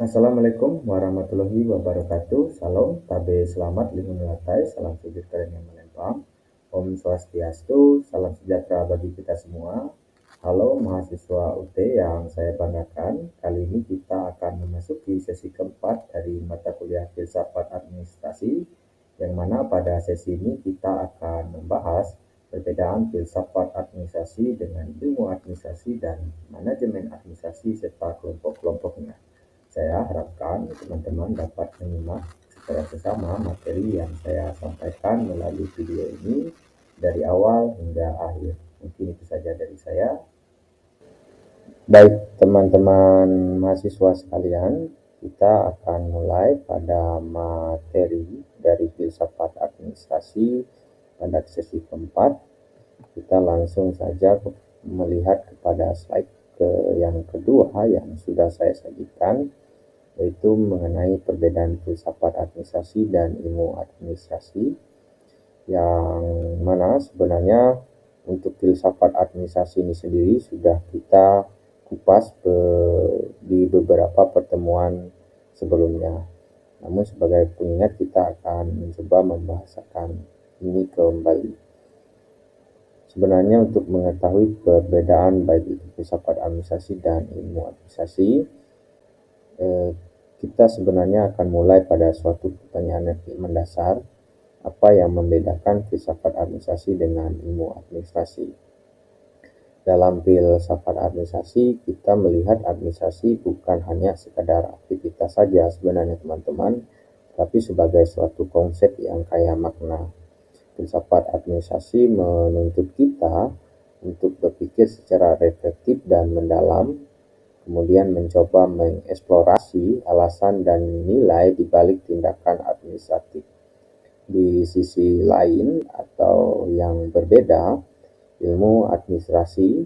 Assalamualaikum warahmatullahi wabarakatuh. Salam, tabe selamat lindung latai, salam sujud kalian yang melempang. Om Swastiastu, salam sejahtera bagi kita semua. Halo mahasiswa UT yang saya banggakan. Kali ini kita akan memasuki sesi keempat dari mata kuliah Filsafat Administrasi, yang mana pada sesi ini kita akan membahas perbedaan filsafat administrasi dengan ilmu administrasi dan manajemen administrasi serta kelompok-kelompoknya. Saya harapkan teman-teman dapat menyimak secara sesama materi yang saya sampaikan melalui video ini dari awal hingga akhir. Mungkin itu saja dari saya. Baik teman-teman mahasiswa sekalian, kita akan mulai pada materi dari filsafat administrasi pada sesi keempat. Kita langsung saja melihat kepada slide yang kedua yang sudah saya sajikan, yaitu mengenai perbedaan filsafat administrasi dan ilmu administrasi, yang mana sebenarnya untuk filsafat administrasi ini sendiri sudah kita kupas di beberapa pertemuan sebelumnya. Namun sebagai pengingat kita akan mencoba membahasakan ini kembali. Sebenarnya untuk mengetahui perbedaan baik itu filsafat administrasi dan ilmu administrasi, kita sebenarnya akan mulai pada suatu pertanyaan yang mendasar, apa yang membedakan filsafat administrasi dengan ilmu administrasi. Dalam filsafat administrasi, kita melihat administrasi bukan hanya sekadar aktivitas saja sebenarnya teman-teman, tapi sebagai suatu konsep yang kaya makna. Filsafat administrasi menuntut kita untuk berpikir secara reflektif dan mendalam, kemudian mencoba mengeksplorasi alasan dan nilai di balik tindakan administratif. Di sisi lain atau yang berbeda, ilmu administrasi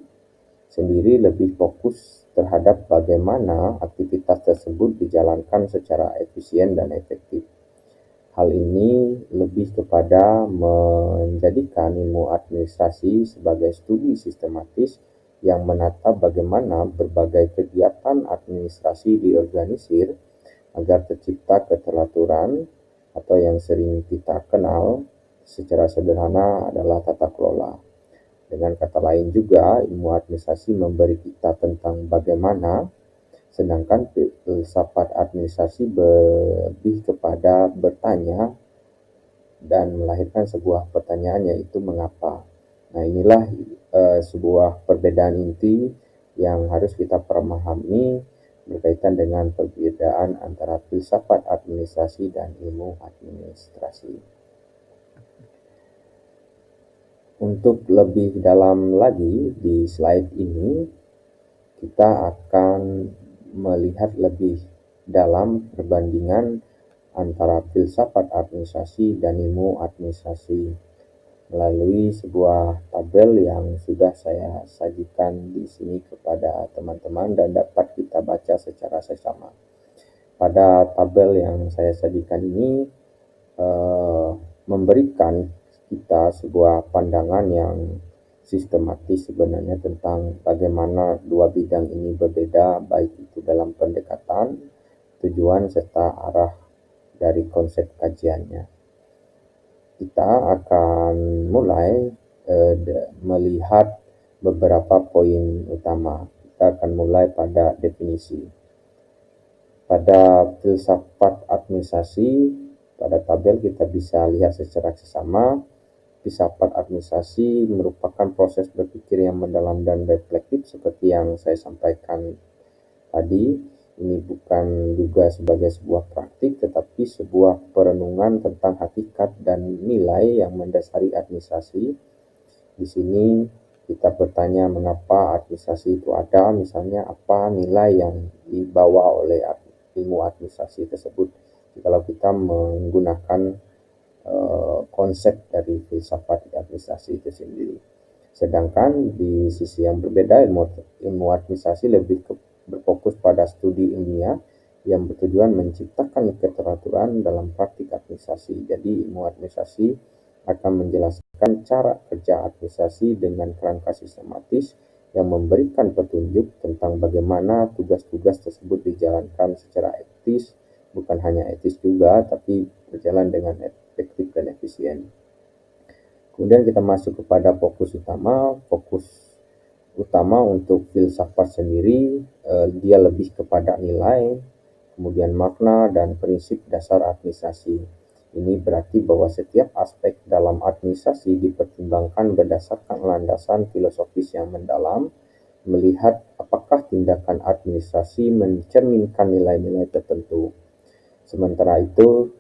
sendiri lebih fokus terhadap bagaimana aktivitas tersebut dijalankan secara efisien dan efektif. Hal ini lebih kepada menjadikan ilmu administrasi sebagai studi sistematis yang menata bagaimana berbagai kegiatan administrasi diorganisir agar tercipta keteraturan, atau yang sering kita kenal secara sederhana adalah tata kelola. Dengan kata lain juga, ilmu administrasi memberi kita tentang bagaimana, sedangkan filsafat administrasi lebih kepada bertanya dan melahirkan sebuah pertanyaan, yaitu mengapa. Nah, inilah sebuah perbedaan inti yang harus kita pahami berkaitan dengan perbedaan antara filsafat administrasi dan ilmu administrasi. Untuk lebih dalam lagi di slide ini, kita akan melihat lebih dalam perbandingan antara filsafat administrasi dan ilmu administrasi melalui sebuah tabel yang sudah saya sajikan di sini kepada teman-teman dan dapat kita baca secara seksama. Pada tabel yang saya sajikan ini memberikan kita sebuah pandangan yang sistematis sebenarnya tentang bagaimana dua bidang ini berbeda, baik itu dalam pendekatan, tujuan, serta arah dari konsep kajiannya. Kita akan mulai melihat beberapa poin utama. Kita akan mulai pada definisi. Pada filsafat administrasi, pada tabel kita bisa lihat secara seksama, filsafat administrasi merupakan proses berpikir yang mendalam dan reflektif seperti yang saya sampaikan tadi. Ini bukan juga sebagai sebuah praktik, tetapi sebuah perenungan tentang hakikat dan nilai yang mendasari administrasi. Di sini kita bertanya mengapa administrasi itu ada, misalnya apa nilai yang dibawa oleh ilmu administrasi tersebut. Kalau kita menggunakan konsep dari filsafat administrasi itu sendiri. Sedangkan di sisi yang berbeda, ilmu administrasi lebih berfokus pada studi ilmiah yang bertujuan menciptakan keteraturan dalam praktik administrasi. Jadi ilmu administrasi akan menjelaskan cara kerja administrasi dengan kerangka sistematis yang memberikan petunjuk tentang bagaimana tugas-tugas tersebut dijalankan secara etis, bukan hanya etis juga, tapi berjalan dengan efektif dan efisien. Kemudian kita masuk kepada fokus utama. Fokus utama untuk filsafat sendiri, dia lebih kepada nilai, kemudian makna dan prinsip dasar administrasi. Ini berarti bahwa setiap aspek dalam administrasi dipertimbangkan berdasarkan landasan filosofis yang mendalam, melihat apakah tindakan administrasi mencerminkan nilai-nilai tertentu. Sementara itu,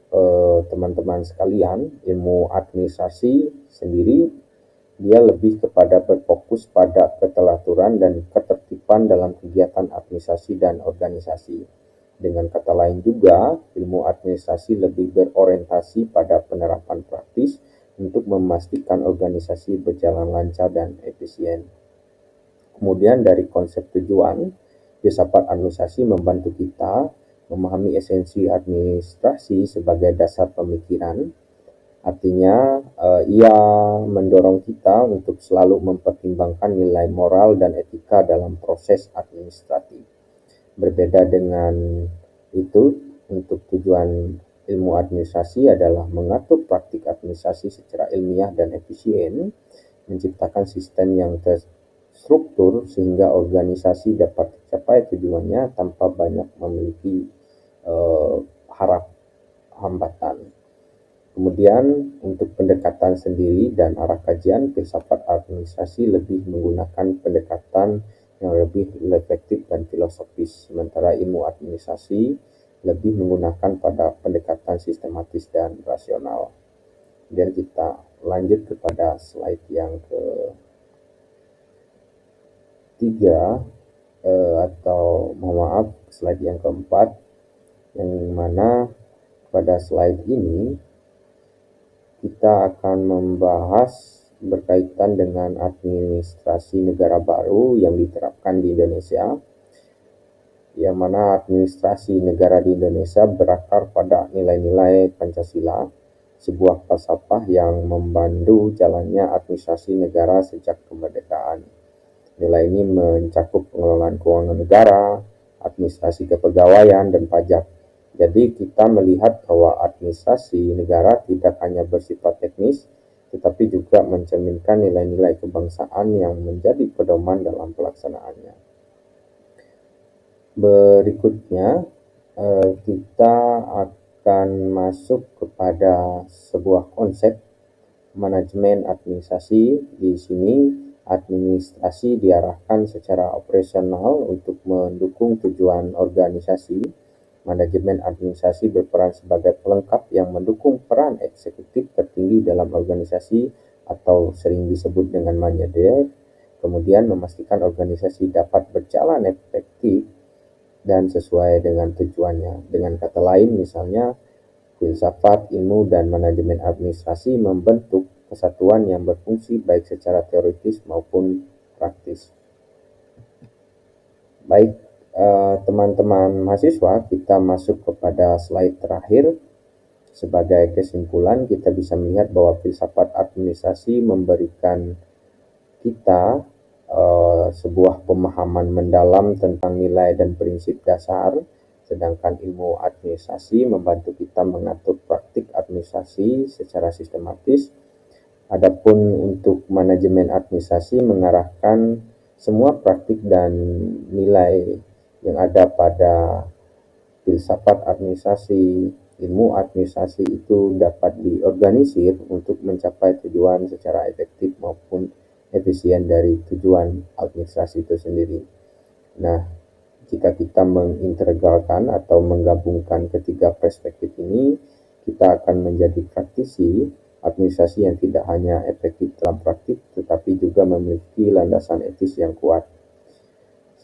teman-teman sekalian, ilmu administrasi sendiri dia lebih kepada berfokus pada ketelaturan dan ketertiban dalam kegiatan administrasi dan organisasi. Dengan kata lain juga, ilmu administrasi lebih berorientasi pada penerapan praktis untuk memastikan organisasi berjalan lancar dan efisien. Kemudian dari konsep tujuan, filsafat administrasi membantu kita memahami esensi administrasi sebagai dasar pemikiran. Artinya, ia mendorong kita untuk selalu mempertimbangkan nilai moral dan etika dalam proses administratif. Berbeda dengan itu, untuk tujuan ilmu administrasi adalah mengatur praktik administrasi secara ilmiah dan efisien, menciptakan sistem yang terstruktur sehingga organisasi dapat mencapai tujuannya tanpa banyak memiliki hambatan. Kemudian untuk pendekatan sendiri dan arah kajian, filsafat administrasi lebih menggunakan pendekatan yang lebih efektif dan filosofis, sementara ilmu administrasi lebih menggunakan pada pendekatan sistematis dan rasional. Kemudian kita lanjut kepada slide yang ketiga, atau mohon maaf, slide yang keempat, yang mana pada slide ini kita akan membahas berkaitan dengan administrasi negara baru yang diterapkan di Indonesia, yang mana administrasi negara di Indonesia berakar pada nilai-nilai Pancasila, sebuah falsafah yang membantu jalannya administrasi negara sejak kemerdekaan. Nilai ini mencakup pengelolaan keuangan negara, administrasi kepegawaian, dan pajak. Jadi kita melihat bahwa administrasi negara tidak hanya bersifat teknis, tetapi juga mencerminkan nilai-nilai kebangsaan yang menjadi pedoman dalam pelaksanaannya. Berikutnya, kita akan masuk kepada sebuah konsep manajemen administrasi. Di sini, administrasi diarahkan secara operasional untuk mendukung tujuan organisasi. Manajemen administrasi berperan sebagai pelengkap yang mendukung peran eksekutif tertinggi dalam organisasi atau sering disebut dengan manajer, kemudian memastikan organisasi dapat berjalan efektif dan sesuai dengan tujuannya. Dengan kata lain, misalnya, filsafat, ilmu, dan manajemen administrasi membentuk kesatuan yang berfungsi baik secara teoritis maupun praktis. Baik, teman-teman mahasiswa, kita masuk kepada slide terakhir. Sebagai kesimpulan, kita bisa melihat bahwa filsafat administrasi memberikan kita sebuah pemahaman mendalam tentang nilai dan prinsip dasar, sedangkan ilmu administrasi membantu kita mengatur praktik administrasi secara sistematis. Adapun untuk manajemen administrasi mengarahkan semua praktik dan nilai yang ada pada filsafat administrasi, ilmu administrasi itu dapat diorganisir untuk mencapai tujuan secara efektif maupun efisien dari tujuan administrasi itu sendiri. Nah, jika kita mengintegralkan atau menggabungkan ketiga perspektif ini, kita akan menjadi praktisi administrasi yang tidak hanya efektif dalam praktik, tetapi juga memiliki landasan etis yang kuat.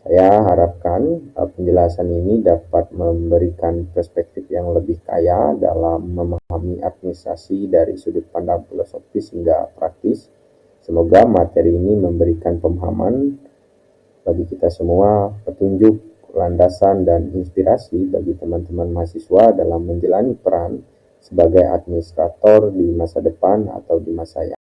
Saya harapkan penjelasan ini dapat memberikan perspektif yang lebih kaya dalam memahami administrasi dari sudut pandang filosofis hingga praktis. Semoga materi ini memberikan pemahaman bagi kita semua, petunjuk, landasan, dan inspirasi bagi teman-teman mahasiswa dalam menjalani peran sebagai administrator di masa depan atau di masa yang